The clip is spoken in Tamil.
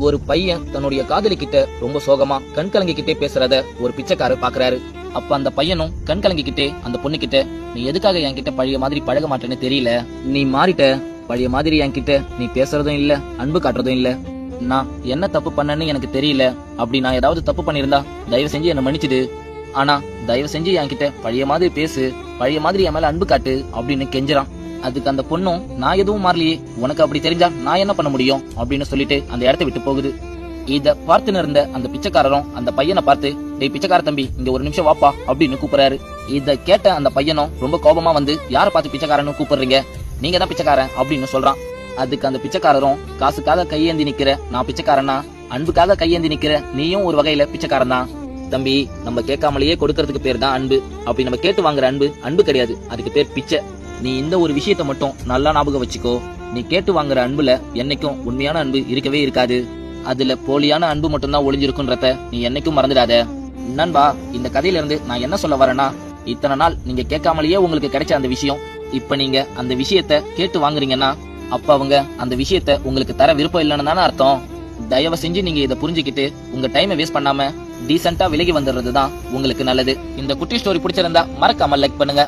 ஒரு பையன் தன்னுடைய காதலி கிட்ட ரொம்ப சோகமா கண் கலங்கிக்கிட்டே பேசுறத ஒரு பிச்சைக்காரர் பாக்குறாரு. அப்ப அந்த பையனும் கண் கலங்கிக்கிட்டே அந்த பொண்ணு கிட்ட, நீ எதுக்காக என்கிட்ட பழைய மாதிரி பழக மாட்டேன்னு தெரியல, நீ மாறிட்ட, பழைய மாதிரி என்கிட்ட நீ பேசுறதும் இல்ல, அன்பு காட்டுறதும் இல்ல, நான் என்ன தப்பு பண்ணேன்னு எனக்கு தெரியல, அப்படி நான் ஏதாவது தப்பு பண்ணிருந்தா தயவு செஞ்சு என்ன மன்னிச்சிடு, ஆனா தயவு செஞ்சு என்கிட்ட பழைய மாதிரி பேசு, பழைய மாதிரி என் மேல அன்பு காட்டு அப்படின்னு கெஞ்சுறான். அதுக்கு அந்த பொண்ணும், நான் எதுவும் மாறலையே, உனக்கு அப்படி தெரிஞ்சா நான் என்ன பண்ண முடியும் அப்படின்னு சொல்லிட்டு அந்த இடத்த விட்டு போகுது. இத பார்த்துன்னு இருந்த அந்த பிச்சைக்காரரும் அந்த பையனை பார்த்து, டேய் பிச்சைக்கார தம்பி, இங்க ஒரு நிமிஷம் வாப்பா அப்படின்னு கூப்பிடுறாரு. இத கேட்ட அந்த பையனும் ரொம்ப கோபமா வந்து, யாரை பார்த்து பிச்சைக்காரன்னு கூப்பிடுறீங்க, நீங்க தான் பிச்சைக்காரன் அப்படின்னு சொல்றான். அதுக்கு அந்த பிச்சைக்காரரும், காசுக்காக கையேந்தி நிக்கிற நான் பிச்சைக்காரனா, அன்புக்காக கையேந்தி நிக்கிற நீயும் ஒரு வகையில பிச்சைக்காரன் தான் தம்பி. நம்ம கேட்காமலேயே கொடுக்கறதுக்கு பேர் தான் அன்பு. அப்படி நம்ம கேட்டு வாங்குற அன்பு அன்பு கிடையாது, அதுக்கு பேர் பிச்சை. நீ இந்த ஒரு விஷயத்த மட்டும் நல்லா ஞாபகம் வச்சுக்கோ. நீ கேட்டு வாங்குற அன்புல என்னைக்கும் உண்மையான அன்பு இருக்கவே இருக்காது. அதுல போலியான அன்பு மட்டும்தான் ஒளிஞ்சிருக்குன்றத நீ என்னைக்கும் மறந்துடாத. நண்பா, இந்த கதையில இருந்து நான் என்ன சொல்ல வரேன்னா, இத்தனை நாள் நீங்க கேட்காமலேயே உங்களுக்கு கிடைச்ச அந்த விஷயம், இப்ப நீங்க அந்த விஷயத்த கேட்டு வாங்குறீங்கன்னா அப்ப அவங்க அந்த விஷயத்த உங்களுக்கு தர விருப்பம் இல்லைன்னு தானே அர்த்தம். தயவு செஞ்சு நீங்க இதை புரிஞ்சுக்கிட்டு உங்க டைமை வேஸ்ட் பண்ணாம டீசென்ட்டா விலகி வந்துடுறதுதான் உங்களுக்கு நல்லது. இந்த குட்டி ஸ்டோரி பிடிச்சிருந்தா மறக்காம லைக் பண்ணுங்க.